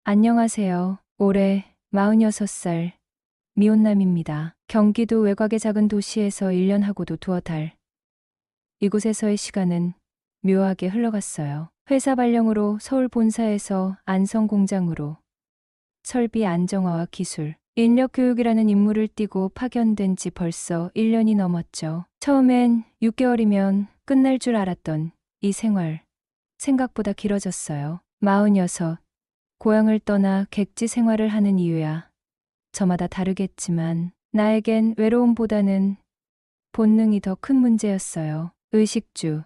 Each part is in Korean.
안녕하세요. 올해 46살 미혼남입니다. 경기도 외곽의 작은 도시에서 1년 하고도 두어 달. 이곳에서의 시간은 묘하게 흘러갔어요. 회사 발령으로 서울 본사에서 안성 공장으로 설비 안정화와 기술, 인력 교육이라는 임무를 띠고 파견된 지 벌써 1년이 넘었죠. 처음엔 6개월이면 끝날 줄 알았던 이 생활, 생각보다 길어졌어요. 46, 고향을 떠나 객지 생활을 하는 이유야 저마다 다르겠지만 나에겐 외로움보다는 본능이 더 큰 문제였어요. 의식주.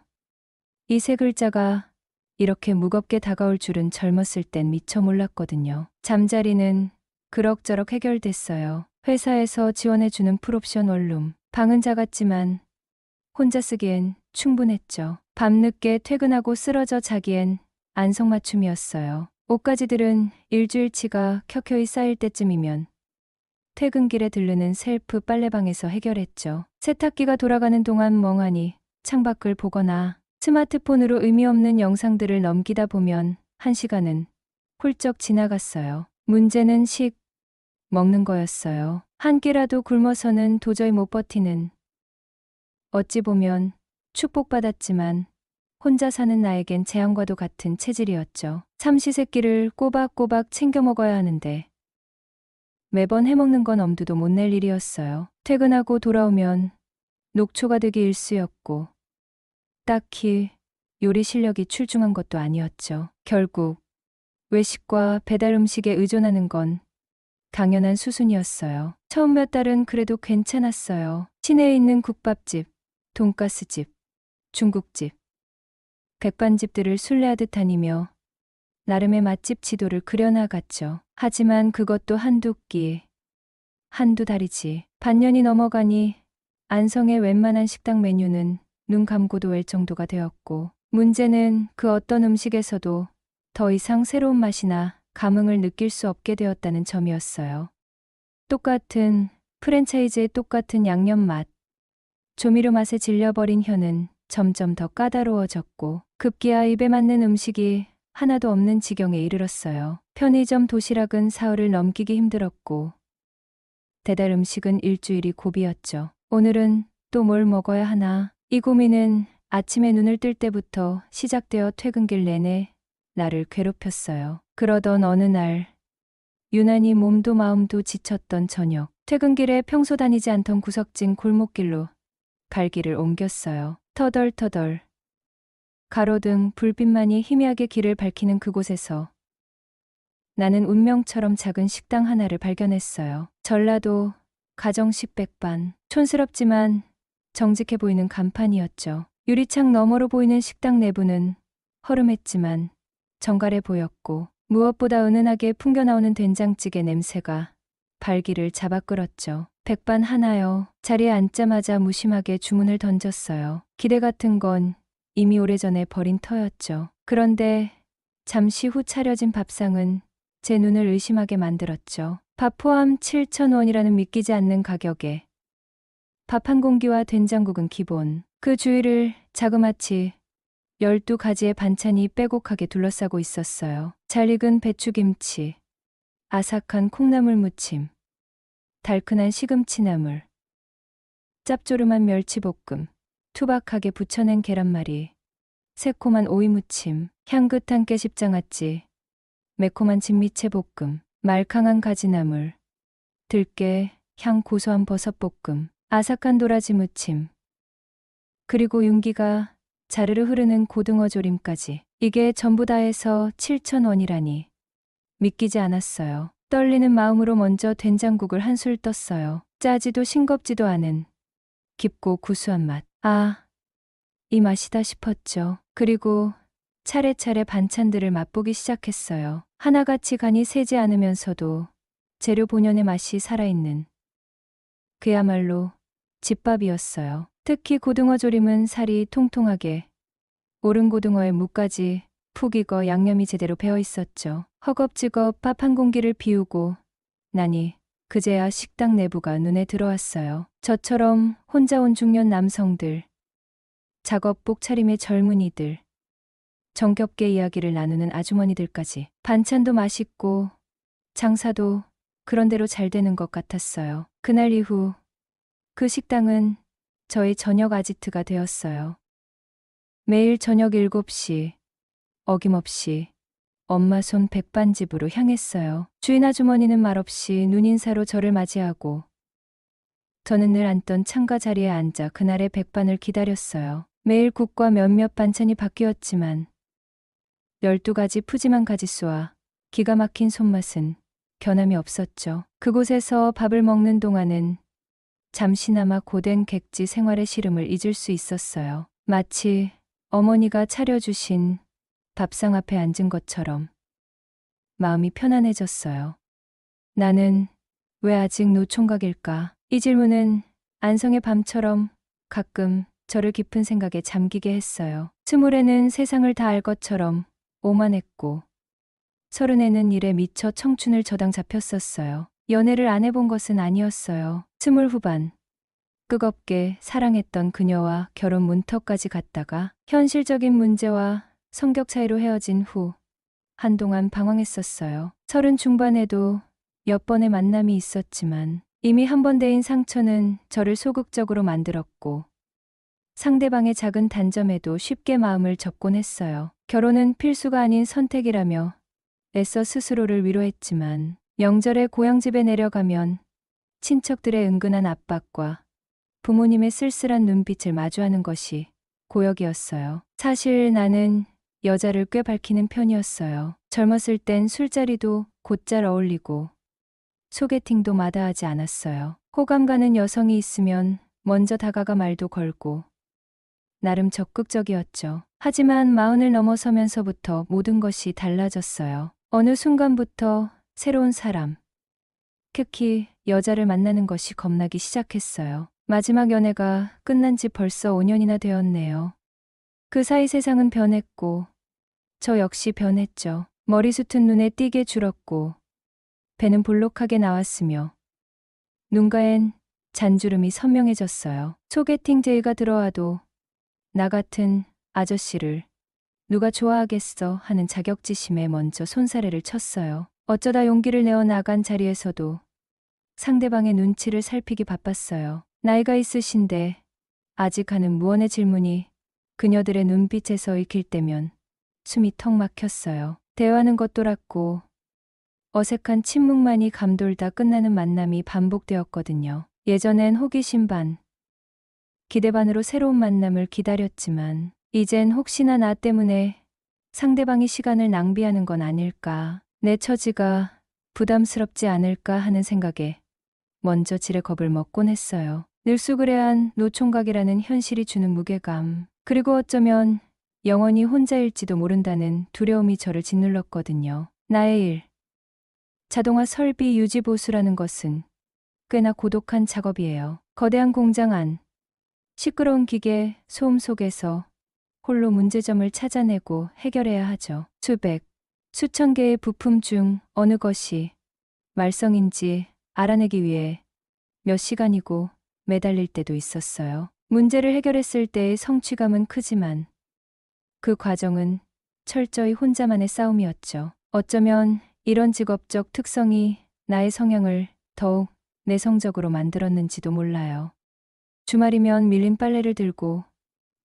이 세 글자가 이렇게 무겁게 다가올 줄은 젊었을 땐 미처 몰랐거든요. 잠자리는 그럭저럭 해결됐어요. 회사에서 지원해주는 풀옵션 원룸. 방은 작았지만 혼자 쓰기엔 충분했죠. 밤늦게 퇴근하고 쓰러져 자기엔 안성맞춤이었어요. 옷가지들은 일주일치가 켜켜이 쌓일 때쯤이면 퇴근길에 들르는 셀프 빨래방에서 해결했죠. 세탁기가 돌아가는 동안 멍하니 창밖을 보거나 스마트폰으로 의미 없는 영상들을 넘기다 보면 1시간은 훌쩍 지나갔어요. 문제는 먹는 거였어요. 한 끼라도 굶어서는 도저히 못 버티는. 어찌 보면 축복받았지만 혼자 사는 나에겐 재앙과도 같은 체질이었죠. 삼시세끼를 꼬박꼬박 챙겨 먹어야 하는데 매번 해먹는 건 엄두도 못 낼 일이었어요. 퇴근하고 돌아오면 녹초가 되기 일쑤였고 딱히 요리 실력이 출중한 것도 아니었죠. 결국 외식과 배달 음식에 의존하는 건 당연한 수순이었어요. 처음 몇 달은 그래도 괜찮았어요. 시내에 있는 국밥집, 돈가스집, 중국집, 백반집들을 순례하듯 다니며 나름의 맛집 지도를 그려나갔죠. 하지만 그것도 한두 끼, 한두 달이지. 반년이 넘어가니 안성의 웬만한 식당 메뉴는 눈 감고도 웰 정도가 되었고 문제는 그 어떤 음식에서도 더 이상 새로운 맛이나 감흥을 느낄 수 없게 되었다는 점이었어요. 똑같은 프랜차이즈의 똑같은 양념 맛, 조미료 맛에 질려버린 혀는 점점 더 까다로워졌고 급기야 입에 맞는 음식이 하나도 없는 지경에 이르렀어요. 편의점 도시락은 사흘을 넘기기 힘들었고 배달 음식은 일주일이 고비였죠. 오늘은 또 뭘 먹어야 하나? 이 고민은 아침에 눈을 뜰 때부터 시작되어 퇴근길 내내 나를 괴롭혔어요. 그러던 어느 날 유난히 몸도 마음도 지쳤던 저녁, 퇴근길에 평소 다니지 않던 구석진 골목길로 발길을 옮겼어요. 터덜터덜 가로등 불빛만이 희미하게 길을 밝히는 그곳에서 나는 운명처럼 작은 식당 하나를 발견했어요. 전라도 가정식 백반. 촌스럽지만 정직해 보이는 간판이었죠. 유리창 너머로 보이는 식당 내부는 허름했지만 정갈해 보였고 무엇보다 은은하게 풍겨나오는 된장찌개 냄새가 발길을 잡아 끌었죠. 백반 하나요. 자리에 앉자마자 무심하게 주문을 던졌어요. 기대 같은 건 이미 오래전에 버린 터였죠. 그런데 잠시 후 차려진 밥상은 제 눈을 의심하게 만들었죠. 밥 포함 7,000원이라는 믿기지 않는 가격에 밥 한 공기와 된장국은 기본. 그 주위를 자그마치 12가지의 반찬이 빼곡하게 둘러싸고 있었어요. 잘 익은 배추김치, 아삭한 콩나물 무침, 달큰한 시금치나물, 짭조름한 멸치볶음, 투박하게 부쳐낸 계란말이, 새콤한 오이무침, 향긋한 깨십장아찌, 매콤한 진미채볶음, 말캉한 가지나물, 들깨, 향 고소한 버섯볶음, 아삭한 도라지 무침, 그리고 윤기가 자르르 흐르는 고등어 조림까지. 이게 전부 다 해서 7,000원이라니. 믿기지 않았어요. 떨리는 마음으로 먼저 된장국을 한술 떴어요. 짜지도 싱겁지도 않은 깊고 구수한 맛. 아, 이 맛이다 싶었죠. 그리고 차례차례 반찬들을 맛보기 시작했어요. 하나같이 간이 세지 않으면서도 재료 본연의 맛이 살아있는 그야말로 집밥이었어요. 특히 고등어 조림은 살이 통통하게 오른 고등어의 무까지 푹 익어 양념이 제대로 배어 있었죠. 허겁지겁 밥 한 공기를 비우고 나니 그제야 식당 내부가 눈에 들어왔어요. 저처럼 혼자 온 중년 남성들, 작업복 차림의 젊은이들, 정겹게 이야기를 나누는 아주머니들까지. 반찬도 맛있고 장사도 그런대로 잘 되는 것 같았어요. 그날 이후 그 식당은 저의 저녁 아지트가 되었어요. 매일 저녁 7시 어김없이 엄마 손 백반집으로 향했어요. 주인 아주머니는 말없이 눈인사로 저를 맞이하고 저는 늘 앉던 창가 자리에 앉아 그날의 백반을 기다렸어요. 매일 국과 몇몇 반찬이 바뀌었지만 12가지 푸짐한 가짓수와 기가 막힌 손맛은 변함이 없었죠. 그곳에서 밥을 먹는 동안은 잠시나마 고된 객지 생활의 시름을 잊을 수 있었어요. 마치 어머니가 차려주신 밥상 앞에 앉은 것처럼 마음이 편안해졌어요. 나는 왜 아직 노총각일까? 이 질문은 안성의 밤처럼 가끔 저를 깊은 생각에 잠기게 했어요. 20에는 세상을 다 알 것처럼 오만했고 30에는 일에 미쳐 청춘을 저당 잡혔었어요. 연애를 안 해본 것은 아니었어요. 20 후반 뜨겁게 사랑했던 그녀와 결혼 문턱까지 갔다가 현실적인 문제와 성격 차이로 헤어진 후 한동안 방황했었어요. 30 중반에도 몇 번의 만남이 있었지만 이미 한 번 데인 상처는 저를 소극적으로 만들었고 상대방의 작은 단점에도 쉽게 마음을 접곤 했어요. 결혼은 필수가 아닌 선택이라며 애써 스스로를 위로했지만 명절에 고향집에 내려가면 친척들의 은근한 압박과 부모님의 쓸쓸한 눈빛을 마주하는 것이 고역이었어요. 사실 나는 여자를 꽤 밝히는 편이었어요. 젊었을 땐 술자리도 곧잘 어울리고 소개팅도 마다하지 않았어요. 호감 가는 여성이 있으면 먼저 다가가 말도 걸고 나름 적극적이었죠. 하지만 40을 넘어서면서부터 모든 것이 달라졌어요. 어느 순간부터 새로운 사람, 특히 여자를 만나는 것이 겁나기 시작했어요. 마지막 연애가 끝난 지 벌써 5년이나 되었네요. 그 사이 세상은 변했고 저 역시 변했죠. 머리숱은 눈에 띄게 줄었고 배는 볼록하게 나왔으며 눈가엔 잔주름이 선명해졌어요. 소개팅 제의가 들어와도 나 같은 아저씨를 누가 좋아하겠어 하는 자격지심에 먼저 손사래를 쳤어요. 어쩌다 용기를 내어 나간 자리에서도 상대방의 눈치를 살피기 바빴어요. 나이가 있으신데 아직 하는 무언의 질문이 그녀들의 눈빛에서 읽힐 때면 숨이 턱 막혔어요. 대화는 겉돌았고 어색한 침묵만이 감돌다 끝나는 만남이 반복되었거든요. 예전엔 호기심 반, 기대 반으로 새로운 만남을 기다렸지만 이젠 혹시나 나 때문에 상대방이 시간을 낭비하는 건 아닐까, 내 처지가 부담스럽지 않을까 하는 생각에 먼저 지레 겁을 먹곤 했어요. 늘수그레한 노총각이라는 현실이 주는 무게감, 그리고 어쩌면 영원히 혼자일지도 모른다는 두려움이 저를 짓눌렀거든요. 나의 일, 자동화 설비 유지 보수라는 것은 꽤나 고독한 작업이에요. 거대한 공장 안, 시끄러운 기계 소음 속에서 홀로 문제점을 찾아내고 해결해야 하죠. 수백, 수천 개의 부품 중 어느 것이 말썽인지 알아내기 위해 몇 시간이고 매달릴 때도 있었어요. 문제를 해결했을 때의 성취감은 크지만 그 과정은 철저히 혼자만의 싸움이었죠. 어쩌면 이런 직업적 특성이 나의 성향을 더욱 내성적으로 만들었는지도 몰라요. 주말이면 밀린 빨래를 들고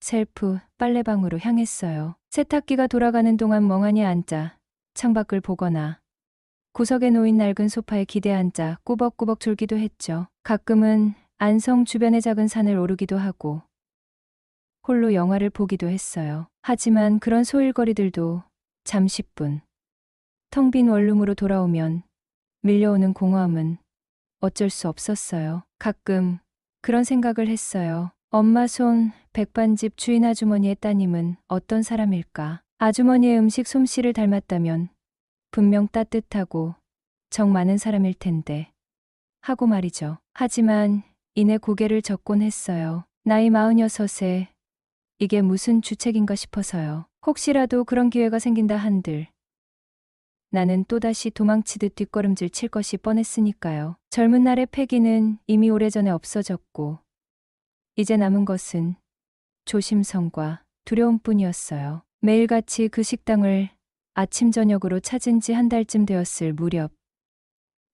셀프 빨래방으로 향했어요. 세탁기가 돌아가는 동안 멍하니 앉아 창밖을 보거나 구석에 놓인 낡은 소파에 기대 앉아 꾸벅꾸벅 졸기도 했죠. 가끔은 안성 주변의 작은 산을 오르기도 하고 홀로 영화를 보기도 했어요. 하지만 그런 소일거리들도 잠시뿐. 텅 빈 원룸으로 돌아오면 밀려오는 공허함은 어쩔 수 없었어요. 가끔 그런 생각을 했어요. 엄마 손 백반집 주인 아주머니의 따님은 어떤 사람일까? 아주머니의 음식 솜씨를 닮았다면 분명 따뜻하고 정 많은 사람일 텐데 하고 말이죠. 하지만 이내 고개를 젓곤 했어요. 나이 46에 이게 무슨 주책인가 싶어서요. 혹시라도 그런 기회가 생긴다 한들 나는 또다시 도망치듯 뒷걸음질 칠 것이 뻔했으니까요. 젊은 날의 패기는 이미 오래전에 없어졌고 이제 남은 것은 조심성과 두려움뿐이었어요. 매일같이 그 식당을 아침 저녁으로 찾은 지 한 달쯤 되었을 무렵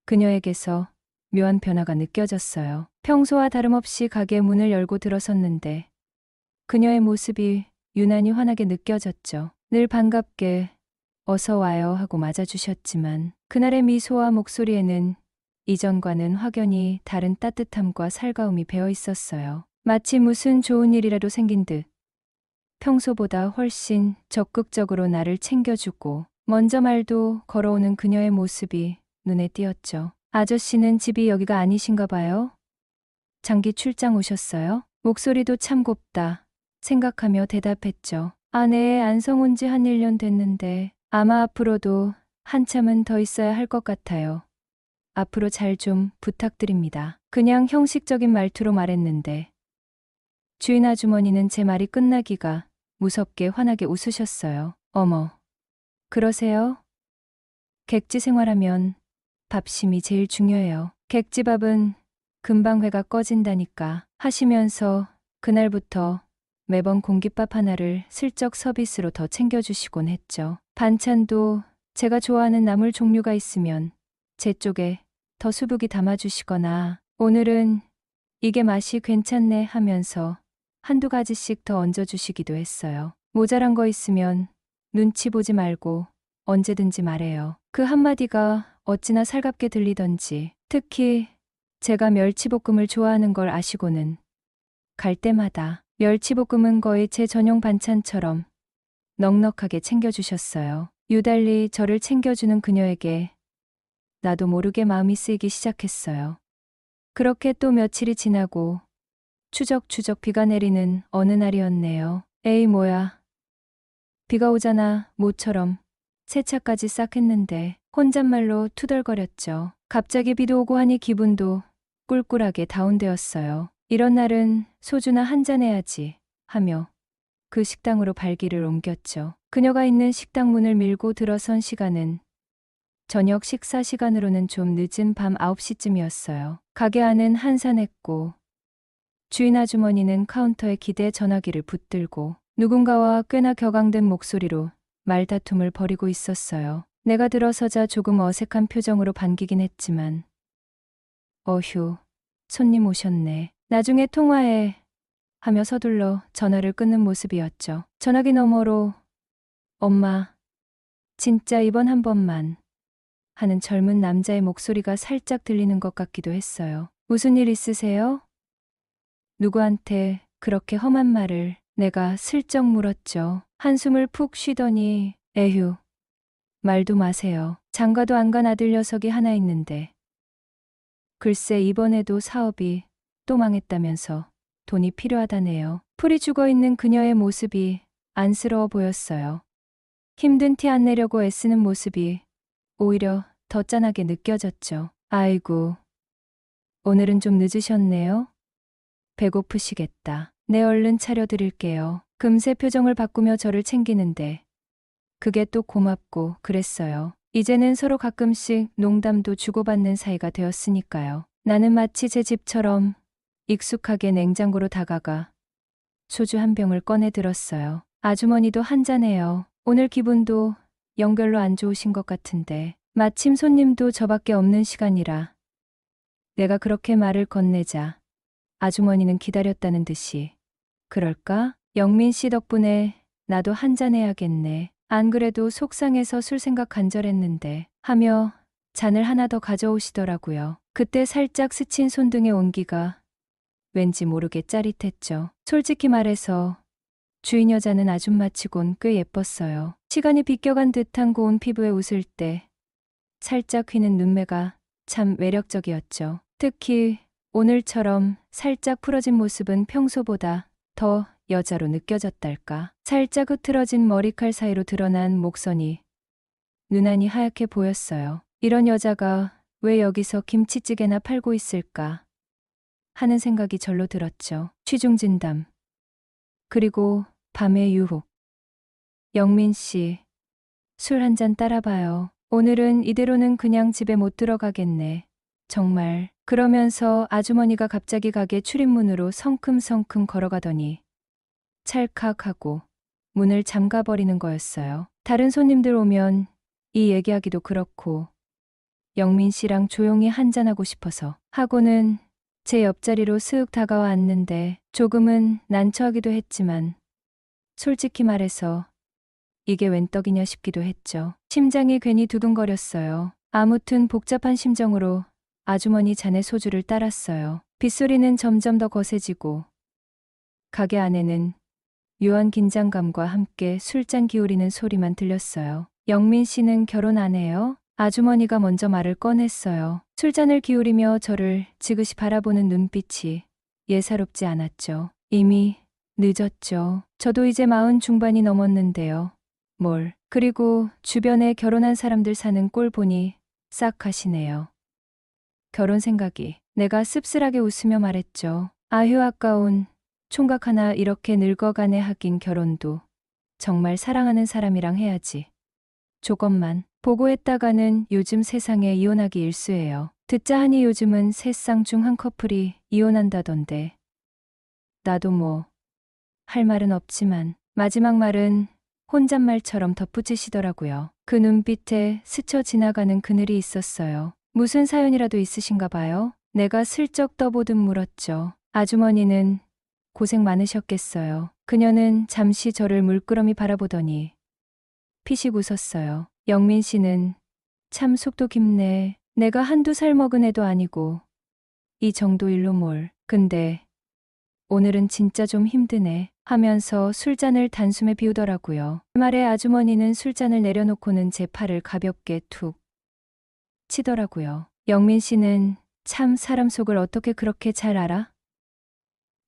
그녀에게서 묘한 변화가 느껴졌어요. 평소와 다름없이 가게 문을 열고 들어섰는데 그녀의 모습이 유난히 환하게 느껴졌죠. 늘 반갑게 어서 와요 하고 맞아주셨지만 그날의 미소와 목소리에는 이전과는 확연히 다른 따뜻함과 살가움이 배어 있었어요. 마치 무슨 좋은 일이라도 생긴 듯 평소보다 훨씬 적극적으로 나를 챙겨주고 먼저 말도 걸어오는 그녀의 모습이 눈에 띄었죠. 아저씨는 집이 여기가 아니신가 봐요? 장기 출장 오셨어요? 목소리도 참 곱다 생각하며 대답했죠. 아, 네, 안성 온 지 한 1년 됐는데 아마 앞으로도 한참은 더 있어야 할 것 같아요. 앞으로 잘 좀 부탁드립니다. 그냥 형식적인 말투로 말했는데 주인 아주머니는 제 말이 끝나기가 무섭게 환하게 웃으셨어요. 어머, 그러세요? 객지 생활하면 밥심이 제일 중요해요. 객지밥은 금방 회가 꺼진다니까 하시면서 그날부터 매번 공깃밥 하나를 슬쩍 서비스로 더 챙겨주시곤 했죠. 반찬도 제가 좋아하는 나물 종류가 있으면 제 쪽에 더 수북이 담아주시거나 오늘은 이게 맛이 괜찮네 하면서 한두 가지씩 더 얹어주시기도 했어요. 모자란 거 있으면 눈치 보지 말고 언제든지 말해요. 그 한마디가 어찌나 살갑게 들리던지 특히 제가 멸치볶음을 좋아하는 걸 아시고는 갈 때마다 멸치볶음은 거의 제 전용 반찬처럼 넉넉하게 챙겨주셨어요. 유달리 저를 챙겨주는 그녀에게 나도 모르게 마음이 쓰이기 시작했어요. 그렇게 또 며칠이 지나고 추적추적 비가 내리는 어느 날이었네요. 에이 뭐야. 비가 오잖아 모처럼 세차까지 싹 했는데 혼잣말로 투덜거렸죠. 갑자기 비도 오고 하니 기분도 꿀꿀하게 다운되었어요. 이런 날은 소주나 한잔 해야지 하며 그 식당으로 발길을 옮겼죠. 그녀가 있는 식당 문을 밀고 들어선 시간은 저녁 식사 시간으로는 좀 늦은 밤 9시쯤이었어요. 가게 안은 한산했고 주인 아주머니는 카운터에 기대 전화기를 붙들고 누군가와 꽤나 격앙된 목소리로 말다툼을 벌이고 있었어요. 내가 들어서자 조금 어색한 표정으로 반기긴 했지만 어휴, 손님 오셨네. 나중에 통화해 하며 서둘러 전화를 끊는 모습이었죠. 전화기 너머로 엄마, 진짜 이번 한 번만 하는 젊은 남자의 목소리가 살짝 들리는 것 같기도 했어요. 무슨 일 있으세요? 누구한테 그렇게 험한 말을 내가 슬쩍 물었죠. 한숨을 푹 쉬더니 에휴, 말도 마세요. 장가도 안 간 아들 녀석이 하나 있는데 글쎄 이번에도 사업이 또 망했다면서 돈이 필요하다네요. 풀이 죽어있는 그녀의 모습이 안쓰러워 보였어요. 힘든 티 안 내려고 애쓰는 모습이 오히려 더 짠하게 느껴졌죠. 아이고, 오늘은 좀 늦으셨네요. 배고프시겠다. 네, 얼른 차려드릴게요. 금세 표정을 바꾸며 저를 챙기는데 그게 또 고맙고 그랬어요. 이제는 서로 가끔씩 농담도 주고받는 사이가 되었으니까요. 나는 마치 제 집처럼 익숙하게 냉장고로 다가가 소주 한 병을 꺼내 들었어요. 아주머니도 한잔해요. 오늘 기분도 영 별로 안 좋으신 것 같은데 마침 손님도 저밖에 없는 시간이라 내가 그렇게 말을 건네자 아주머니는 기다렸다는 듯이 그럴까? 영민 씨 덕분에 나도 한잔해야겠네. 안 그래도 속상해서 술 생각 간절했는데 하며 잔을 하나 더 가져오시더라고요. 그때 살짝 스친 손등의 온기가 왠지 모르게 짜릿했죠. 솔직히 말해서 주인 여자는 아줌마치곤 꽤 예뻤어요. 시간이 비껴간 듯한 고운 피부에 웃을 때 살짝 휘는 눈매가 참 매력적이었죠. 특히 오늘처럼 살짝 풀어진 모습은 평소보다 더 여자로 느껴졌달까. 살짝 흐트러진 머리칼 사이로 드러난 목선이 유난히 하얗게 보였어요. 이런 여자가 왜 여기서 김치찌개나 팔고 있을까 하는 생각이 절로 들었죠. 취중진담. 그리고 밤의 유혹. 영민 씨, 술 한 잔 따라봐요. 오늘은 이대로는 그냥 집에 못 들어가겠네. 정말. 그러면서 아주머니가 갑자기 가게 출입문으로 성큼성큼 걸어가더니 찰칵하고 문을 잠가버리는 거였어요. 다른 손님들 오면 이 얘기하기도 그렇고 영민 씨랑 조용히 한잔하고 싶어서 하고는 제 옆자리로 슥 다가와 앉는데 조금은 난처하기도 했지만 솔직히 말해서 이게 웬 떡이냐 싶기도 했죠. 심장이 괜히 두근거렸어요. 아무튼 복잡한 심정으로 아주머니 잔에 소주를 따랐어요. 빗소리는 점점 더 거세지고 가게 안에는 묘한 긴장감과 함께 술잔 기울이는 소리만 들렸어요. 영민 씨는 결혼 안 해요? 아주머니가 먼저 말을 꺼냈어요. 술잔을 기울이며 저를 지그시 바라보는 눈빛이 예사롭지 않았죠. 이미 늦었죠. 저도 이제 40 중반이 넘었는데요. 뭘. 그리고 주변에 결혼한 사람들 사는 꼴 보니 싹 가시네요. 결혼 생각이. 내가 씁쓸하게 웃으며 말했죠. 아휴 아까운 총각 하나 이렇게 늙어가네. 하긴 결혼도 정말 사랑하는 사람이랑 해야지. 조건만 보고 했다가는 요즘 세상에 이혼하기 일쑤예요. 듣자 하니 요즘은 3쌍 중 한 커플이 이혼한다던데. 나도 뭐 할 말은 없지만 마지막 말은 혼잣말처럼 덧붙이시더라고요. 그 눈빛에 스쳐 지나가는 그늘이 있었어요. 무슨 사연이라도 있으신가 봐요? 내가 슬쩍 떠보듯 물었죠. 아주머니는 고생 많으셨겠어요. 그녀는 잠시 저를 물끄러미 바라보더니 피식 웃었어요. 영민 씨는 참 속도 깊네. 내가 한두 살 먹은 애도 아니고 이 정도 일로 뭘. 근데 오늘은 진짜 좀 힘드네 하면서 술잔을 단숨에 비우더라고요. 그 말에 아주머니는 술잔을 내려놓고는 제 팔을 가볍게 툭 치더라고요. 영민 씨는 참 사람 속을 어떻게 그렇게 잘 알아?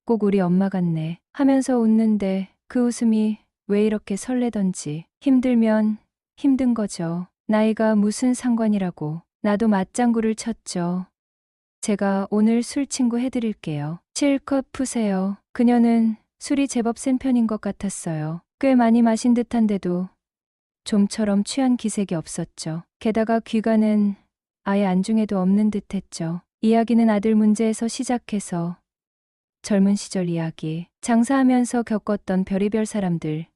꼭 우리 엄마 같네 하면서 웃는데 그 웃음이 왜 이렇게 설레던지. 힘들면 힘든 거죠. 나이가 무슨 상관이라고. 나도 맞장구를 쳤죠. 제가 오늘 술 친구 해드릴게요. 실컷 푸세요. 그녀는 술이 제법 센 편인 것 같았어요. 꽤 많이 마신 듯한데도 좀처럼 취한 기색이 없었죠. 게다가 귀가는 아예 안중에도 없는 듯했죠. 이야기는 아들 문제에서 시작해서 젊은 시절 이야기, 장사하면서 겪었던 별의별 사람들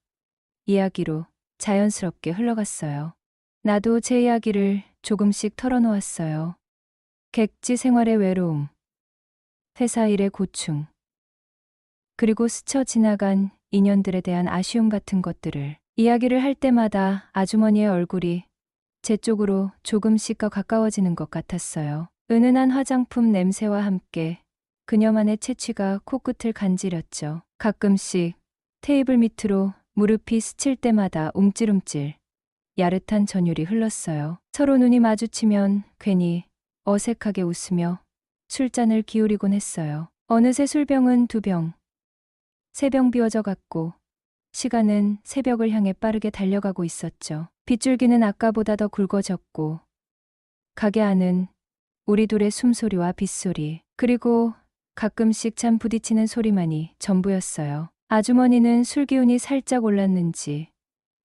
이야기로 자연스럽게 흘러갔어요. 나도 제 이야기를 조금씩 털어놓았어요. 객지 생활의 외로움, 회사 일의 고충, 그리고 스쳐 지나간 인연들에 대한 아쉬움 같은 것들을 이야기를 할 때마다 아주머니의 얼굴이 제 쪽으로 조금씩 더 가까워지는 것 같았어요. 은은한 화장품 냄새와 함께 그녀만의 채취가 코끝을 간지렸죠. 가끔씩 테이블 밑으로 무릎이 스칠 때마다 움찔움찔 야릇한 전율이 흘렀어요. 서로 눈이 마주치면 괜히 어색하게 웃으며 술잔을 기울이곤 했어요. 어느새 술병은 2병, 3병 비워져 갔고 시간은 새벽을 향해 빠르게 달려가고 있었죠. 빗줄기는 아까보다 더 굵어졌고 가게 안은 우리 둘의 숨소리와 빗소리 그리고 가끔씩 잠 부딪히는 소리만이 전부였어요. 아주머니는 술 기운이 살짝 올랐는지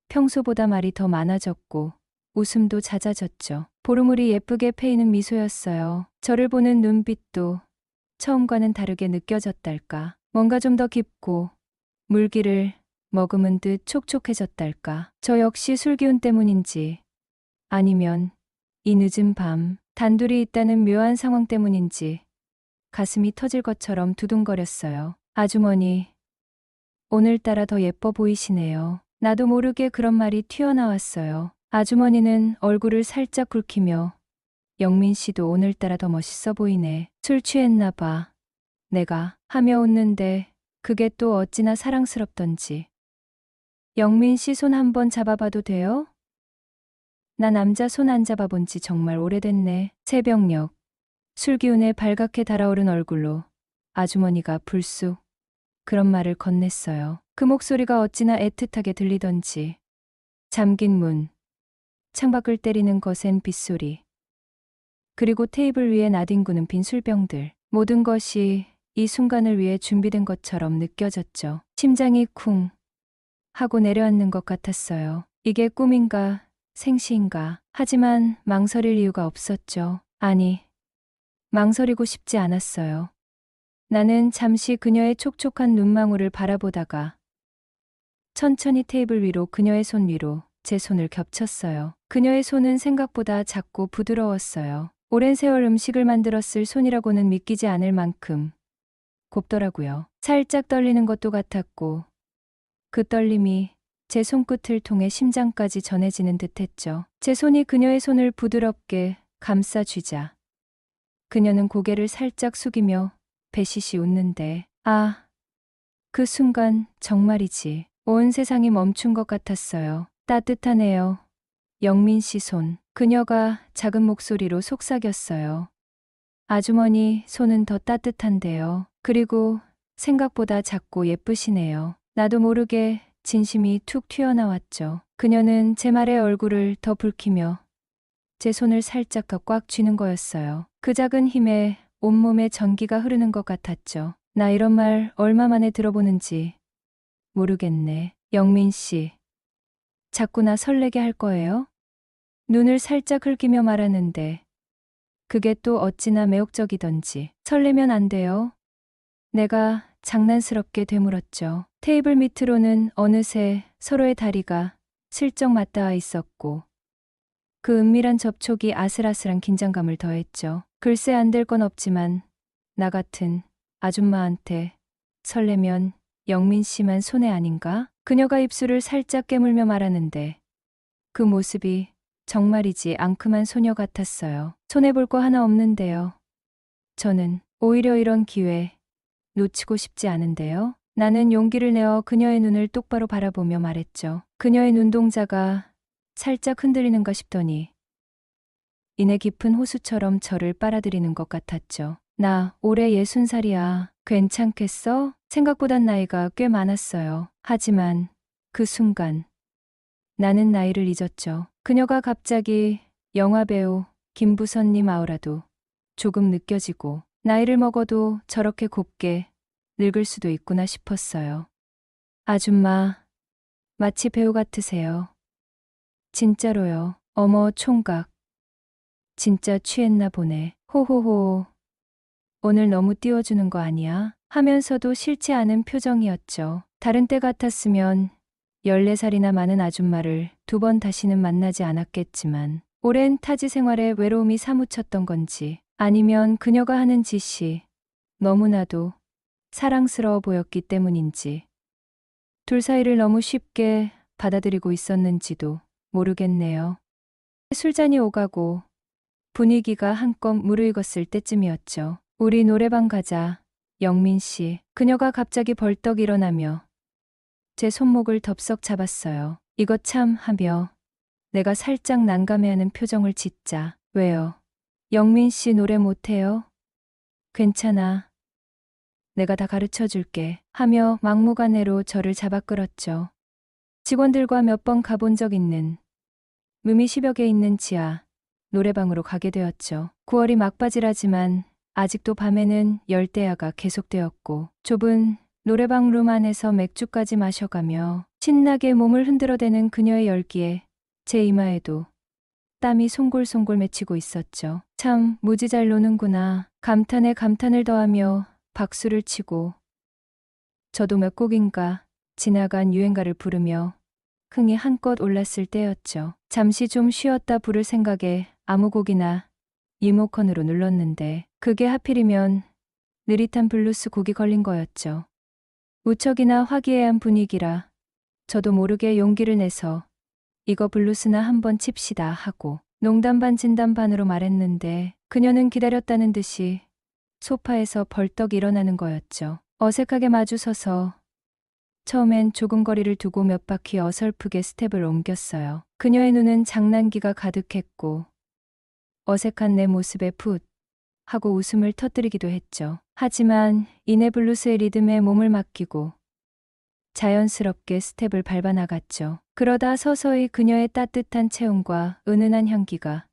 평소보다 말이 더 많아졌고 웃음도 잦아졌죠. 보름물이 예쁘게 패이는 미소였어요. 저를 보는 눈빛도 처음과는 다르게 느껴졌달까. 뭔가 좀 더 깊고 물기를 머금은 듯 촉촉해졌달까. 저 역시 술기운 때문인지 아니면 이 늦은 밤 단둘이 있다는 묘한 상황 때문인지 가슴이 터질 것처럼 두둥거렸어요. 아주머니, 오늘따라 더 예뻐 보이시네요. 나도 모르게 그런 말이 튀어나왔어요. 아주머니는 얼굴을 살짝 굵히며 영민 씨도 오늘따라 더 멋있어 보이네. 술 취했나 봐. 내가 하며 웃는데 그게 또 어찌나 사랑스럽던지. 영민 씨 손 한번 잡아봐도 돼요? 나 남자 손 안 잡아본 지 정말 오래됐네. 새벽녘 술기운에 발갛게 달아오른 얼굴로 아주머니가 불쑥 그런 말을 건넸어요. 그 목소리가 어찌나 애틋하게 들리던지. 잠긴 문, 창밖을 때리는 거센 빗소리, 그리고 테이블 위에 나뒹구는 빈 술병들. 모든 것이 이 순간을 위해 준비된 것처럼 느껴졌죠. 심장이 쿵 하고 내려앉는 것 같았어요. 이게 꿈인가 생시인가. 하지만 망설일 이유가 없었죠. 아니, 망설이고 싶지 않았어요. 나는 잠시 그녀의 촉촉한 눈망울을 바라보다가 천천히 테이블 위로 그녀의 손 위로 제 손을 겹쳤어요. 그녀의 손은 생각보다 작고 부드러웠어요. 오랜 세월 음식을 만들었을 손이라고는 믿기지 않을 만큼 곱더라고요. 살짝 떨리는 것도 같았고 그 떨림이 제 손끝을 통해 심장까지 전해지는 듯했죠. 제 손이 그녀의 손을 부드럽게 감싸쥐자 그녀는 고개를 살짝 숙이며 배시시 웃는데 그 순간 정말이지 온 세상이 멈춘 것 같았어요. 따뜻하네요. 영민 씨 손. 그녀가 작은 목소리로 속삭였어요. 아주머니 손은 더 따뜻한데요. 그리고 생각보다 작고 예쁘시네요. 나도 모르게 진심이 툭 튀어나왔죠. 그녀는 제 말에 얼굴을 더 붉히며 제 손을 살짝 더 꽉 쥐는 거였어요. 그 작은 힘에 온몸에 전기가 흐르는 것 같았죠. 나 이런 말 얼마 만에 들어보는지 모르겠네. 영민 씨, 자꾸 나 설레게 할 거예요? 눈을 살짝 흘기며 말하는데 그게 또 어찌나 매혹적이던지. 설레면 안 돼요. 내가 장난스럽게 되물었죠. 테이블 밑으로는 어느새 서로의 다리가 슬쩍 맞닿아 있었고 그 은밀한 접촉이 아슬아슬한 긴장감을 더했죠. 글쎄 안 될 건 없지만 나 같은 아줌마한테 설레면 영민 씨만 손해 아닌가? 그녀가 입술을 살짝 깨물며 말하는데 그 모습이 정말이지 앙큼한 소녀 같았어요. 손해볼 거 하나 없는데요. 저는 오히려 이런 기회 놓치고 싶지 않은데요. 나는 용기를 내어 그녀의 눈을 똑바로 바라보며 말했죠. 그녀의 눈동자가 살짝 흔들리는가 싶더니 이내 깊은 호수처럼 저를 빨아들이는 것 같았죠. 나 올해 60살이야. 괜찮겠어? 생각보단 나이가 꽤 많았어요. 하지만 그 순간 나는 나이를 잊었죠. 그녀가 갑자기 영화배우 김부선님 아우라도 조금 느껴지고 나이를 먹어도 저렇게 곱게 늙을 수도 있구나 싶었어요. 아줌마, 마치 배우 같으세요. 진짜로요. 어머 총각. 진짜 취했나 보네. 호호호. 오늘 너무 띄워주는 거 아니야? 하면서도 싫지 않은 표정이었죠. 다른 때 같았으면 14살이나 많은 아줌마를 2번 다시는 만나지 않았겠지만 오랜 타지 생활에 외로움이 사무쳤던 건지 아니면 그녀가 하는 짓이 너무나도 사랑스러워 보였기 때문인지 둘 사이를 너무 쉽게 받아들이고 있었는지도 모르겠네요. 술잔이 오가고 분위기가 한껏 무르익었을 때쯤이었죠. 우리 노래방 가자, 영민 씨. 그녀가 갑자기 벌떡 일어나며 제 손목을 덥석 잡았어요. 이거 참 하며 내가 살짝 난감해하는 표정을 짓자. 왜요? 영민 씨 노래 못해요? 괜찮아. 내가 다 가르쳐 줄게. 하며 막무가내로 저를 잡아 끌었죠. 직원들과 몇 번 가본 적 있는 묘미 10여 개 있는 지하 노래방으로 가게 되었죠. 9월이 막바지라지만 아직도 밤에는 열대야가 계속되었고 좁은 노래방 룸 안에서 맥주까지 마셔가며 신나게 몸을 흔들어대는 그녀의 열기에 제 이마에도 땀이 송골송골 맺히고 있었죠. 참 무지 잘 노는구나. 감탄에 감탄을 더하며 박수를 치고 저도 몇 곡인가 지나간 유행가를 부르며 흥이 한껏 올랐을 때였죠. 잠시 좀 쉬었다 부를 생각에 아무 곡이나 리모컨으로 눌렀는데 그게 하필이면 느릿한 블루스 곡이 걸린 거였죠. 무척이나 화기애애한 분위기라 저도 모르게 용기를 내서 이거 블루스나 한번 칩시다 하고 농담 반 진담 반으로 말했는데 그녀는 기다렸다는 듯이 소파에서 벌떡 일어나는 거였죠. 어색하게 마주서서 처음엔 조금 거리를 두고 몇 바퀴 어설프게 스텝을 옮겼어요. 그녀의 눈은 장난기가 가득했고 어색한 내 모습에 풋 하고 웃음을 터뜨리기도 했죠. 하지만 이내 블루스의 리듬에 몸을 맡기고 자연스럽게 스텝을 밟아 나갔죠. 그러다 서서히 그녀의 따뜻한 체온과 은은한 향기가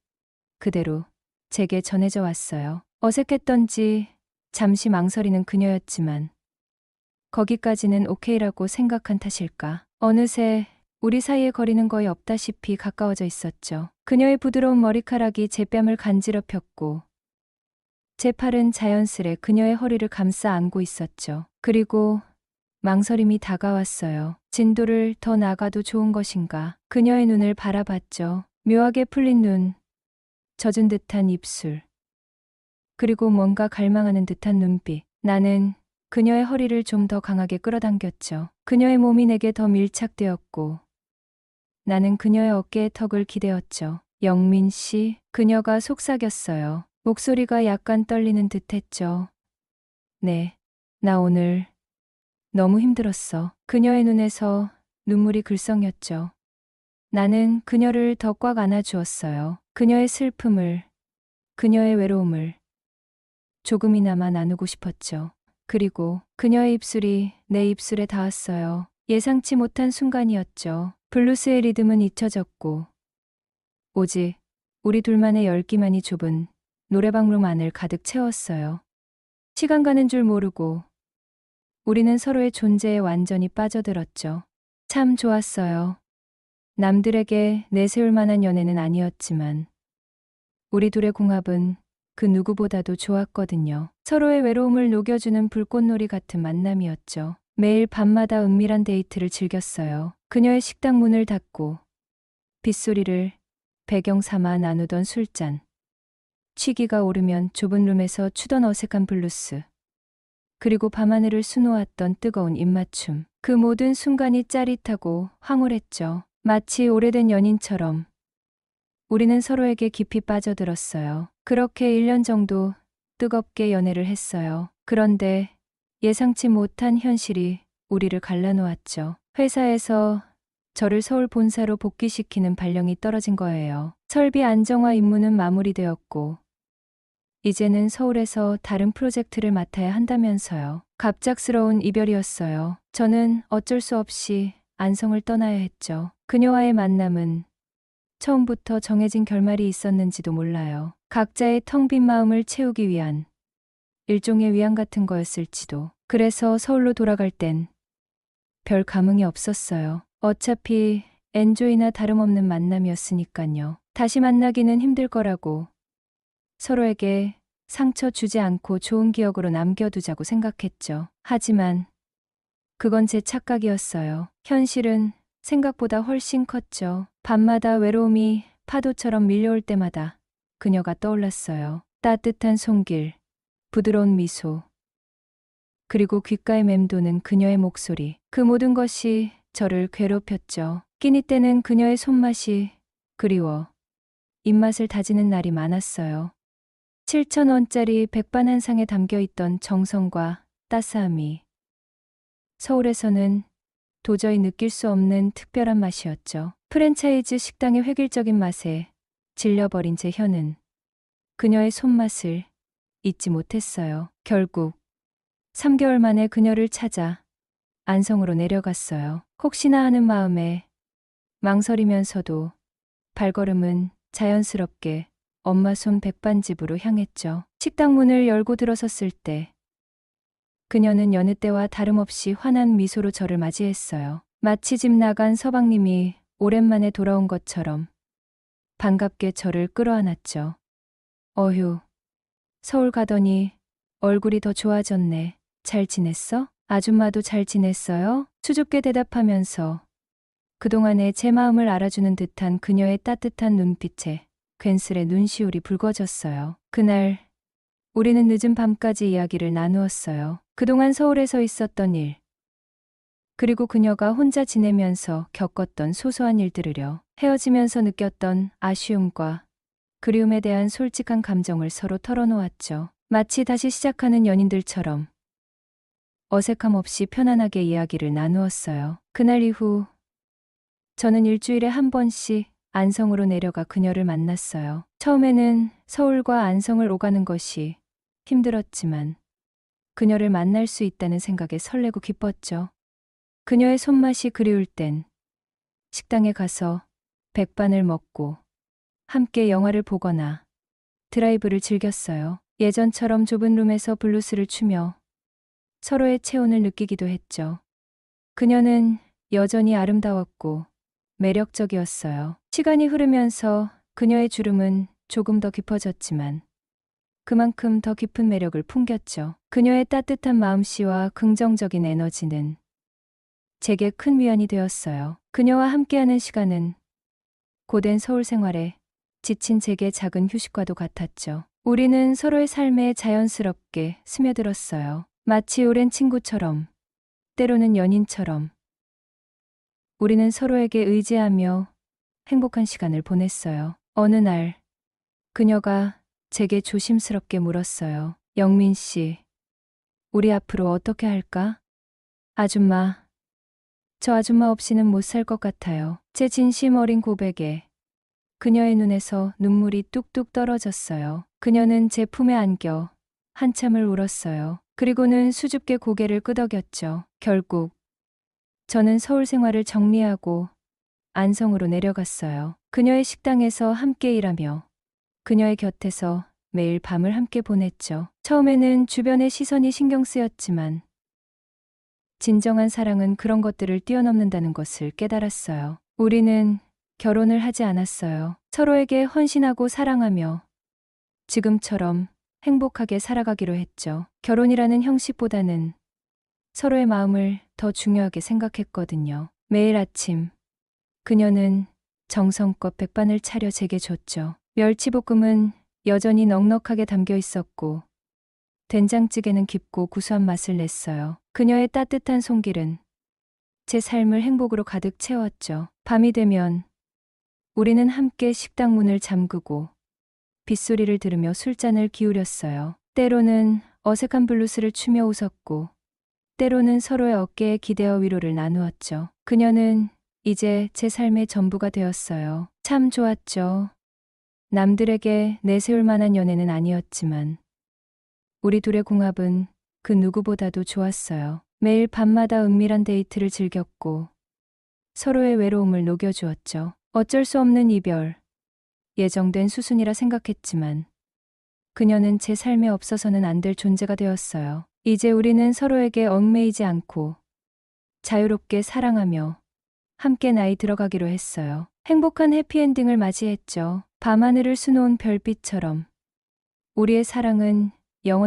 그대로 제게 전해져 왔어요. 어색했던지 잠시 망설이는 그녀였지만 거기까지는 오케이라고 생각한 탓일까. 어느새 우리 사이의 거리는 거의 없다시피 가까워져 있었죠. 그녀의 부드러운 머리카락이 제 뺨을 간지럽혔고 제 팔은 자연스레 그녀의 허리를 감싸 안고 있었죠. 그리고 망설임이 다가왔어요. 진도를 더 나가도 좋은 것인가. 그녀의 눈을 바라봤죠. 묘하게 풀린 눈, 젖은 듯한 입술, 그리고 뭔가 갈망하는 듯한 눈빛. 나는 그녀의 허리를 좀 더 강하게 끌어당겼죠. 그녀의 몸이 내게 더 밀착되었고 나는 그녀의 어깨의 턱을 기대었죠. 영민 씨, 그녀가 속삭였어요. 목소리가 약간 떨리는 듯 했죠. 네, 나 오늘 너무 힘들었어. 그녀의 눈에서 눈물이 글썽였죠. 나는 그녀를 더 꽉 안아주었어요. 그녀의 슬픔을, 그녀의 외로움을 조금이나마 나누고 싶었죠. 그리고 그녀의 입술이 내 입술에 닿았어요. 예상치 못한 순간이었죠. 블루스의 리듬은 잊혀졌고 오직 우리 둘만의 열기만이 좁은 노래방 안을 가득 채웠어요. 시간 가는 줄 모르고 우리는 서로의 존재에 완전히 빠져들었죠. 참 좋았어요. 남들에게 내세울 만한 연애는 아니었지만 우리 둘의 궁합은 그 누구보다도 좋았거든요. 서로의 외로움을 녹여주는 불꽃놀이 같은 만남이었죠. 매일 밤마다 은밀한 데이트를 즐겼어요. 그녀의 식당 문을 닫고 빗소리를 배경 삼아 나누던 술잔. 취기가 오르면 좁은 룸에서 추던 어색한 블루스. 그리고 밤하늘을 수놓았던 뜨거운 입맞춤. 그 모든 순간이 짜릿하고 황홀했죠. 마치 오래된 연인처럼 우리는 서로에게 깊이 빠져들었어요. 그렇게 1년 정도 뜨겁게 연애를 했어요. 그런데 예상치 못한 현실이 우리를 갈라놓았죠. 회사에서 저를 서울 본사로 복귀시키는 발령이 떨어진 거예요. 설비 안정화 임무는 마무리되었고 이제는 서울에서 다른 프로젝트를 맡아야 한다면서요. 갑작스러운 이별이었어요. 저는 어쩔 수 없이 안성을 떠나야 했죠. 그녀와의 만남은 처음부터 정해진 결말이 있었는지도 몰라요. 각자의 텅 빈 마음을 채우기 위한 일종의 위안 같은 거였을지도. 그래서 서울로 돌아갈 땐 별 감흥이 없었어요. 어차피 엔조이나 다름없는 만남이었으니까요. 다시 만나기는 힘들 거라고 서로에게 상처 주지 않고 좋은 기억으로 남겨두자고 생각했죠. 하지만 그건 제 착각이었어요. 현실은 생각보다 훨씬 컸죠. 밤마다 외로움이 파도처럼 밀려올 때마다 그녀가 떠올랐어요. 따뜻한 손길, 부드러운 미소, 그리고 귓가에 맴도는 그녀의 목소리. 그 모든 것이 저를 괴롭혔죠. 끼니 때는 그녀의 손맛이 그리워 입맛을 다지는 날이 많았어요. 7,000원짜리 백반 한 상에 담겨있던 정성과 따스함이 서울에서는 도저히 느낄 수 없는 특별한 맛이었죠. 프랜차이즈 식당의 획일적인 맛에 질려버린 제 혀는 그녀의 손맛을 잊지 못했어요. 결국 3개월 만에 그녀를 찾아 안성으로 내려갔어요. 혹시나 하는 마음에 망설이면서도 발걸음은 자연스럽게 엄마 손 백반집으로 향했죠. 식당 문을 열고 들어섰을 때 그녀는 여느 때와 다름없이 환한 미소로 저를 맞이했어요. 마치 집 나간 서방님이 오랜만에 돌아온 것처럼 반갑게 저를 끌어안았죠. 어휴, 서울 가더니 얼굴이 더 좋아졌네. 잘 지냈어? 아줌마도 잘 지냈어요? 수줍게 대답하면서 그동안의 제 마음을 알아주는 듯한 그녀의 따뜻한 눈빛에 괜스레 눈시울이 붉어졌어요. 그날 우리는 늦은 밤까지 이야기를 나누었어요. 그동안 서울에서 있었던 일, 그리고 그녀가 혼자 지내면서 겪었던 소소한 일들을요. 헤어지면서 느꼈던 아쉬움과 그리움에 대한 솔직한 감정을 서로 털어놓았죠. 마치 다시 시작하는 연인들처럼 어색함 없이 편안하게 이야기를 나누었어요. 그날 이후 저는 일주일에 한 번씩 안성으로 내려가 그녀를 만났어요. 처음에는 서울과 안성을 오가는 것이 힘들었지만 그녀를 만날 수 있다는 생각에 설레고 기뻤죠. 그녀의 손맛이 그리울 땐 식당에 가서 백반을 먹고 함께 영화를 보거나 드라이브를 즐겼어요. 예전처럼 좁은 룸에서 블루스를 추며 서로의 체온을 느끼기도 했죠. 그녀는 여전히 아름다웠고 매력적이었어요. 시간이 흐르면서 그녀의 주름은 조금 더 깊어졌지만 그만큼 더 깊은 매력을 풍겼죠. 그녀의 따뜻한 마음씨와 긍정적인 에너지는 제게 큰 위안이 되었어요. 그녀와 함께하는 시간은 고된 서울 생활에 지친 제게 작은 휴식과도 같았죠. 우리는 서로의 삶에 자연스럽게 스며들었어요. 마치 오랜 친구처럼, 때로는 연인처럼. 우리는 서로에게 의지하며 행복한 시간을 보냈어요. 어느 날, 그녀가 제게 조심스럽게 물었어요. 영민 씨, 우리 앞으로 어떻게 할까? 아줌마, 저 아줌마 없이는 못 살 것 같아요. 제 진심 어린 고백에 그녀의 눈에서 눈물이 뚝뚝 떨어졌어요. 그녀는 제 품에 안겨 한참을 울었어요. 그리고는 수줍게 고개를 끄덕였죠. 결국 저는 서울 생활을 정리하고 안성으로 내려갔어요. 그녀의 식당에서 함께 일하며 그녀의 곁에서 매일 밤을 함께 보냈죠. 처음에는 주변의 시선이 신경 쓰였지만 진정한 사랑은 그런 것들을 뛰어넘는다는 것을 깨달았어요. 우리는 결혼을 하지 않았어요. 서로에게 헌신하고 사랑하며 지금처럼 행복하게 살아가기로 했죠. 결혼이라는 형식보다는 서로의 마음을 더 중요하게 생각했거든요. 매일 아침 그녀는 정성껏 백반을 차려 제게 줬죠. 멸치볶음은 여전히 넉넉하게 담겨 있었고 된장찌개는 깊고 구수한 맛을 냈어요. 그녀의 따뜻한 손길은 제 삶을 행복으로 가득 채웠죠. 밤이 되면 우리는 함께 식당 문을 잠그고 빗소리를 들으며 술잔을 기울였어요. 때로는 어색한 블루스를 추며 웃었고 때로는 서로의 어깨에 기대어 위로를 나누었죠. 그녀는 이제 제 삶의 전부가 되었어요. 참 좋았죠. 남들에게 내세울 만한 연애는 아니었지만 우리 둘의 궁합은 그 누구보다도 좋았어요. 매일 밤마다 은밀한 데이트를 즐겼고 서로의 외로움을 녹여주었죠. 어쩔 수 없는 이별, 예정된 수순이라 생각했지만 그녀는 제 삶에 없어서는 안 될 존재가 되었어요. 이제 우리는 서로에게 얽매이지 않고 자유롭게 사랑하며 함께 나이 들어가기로 했어요. 행복한 해피엔딩을 맞이했죠. 밤하늘을 수놓은 별빛처럼 우리의 사랑은 영원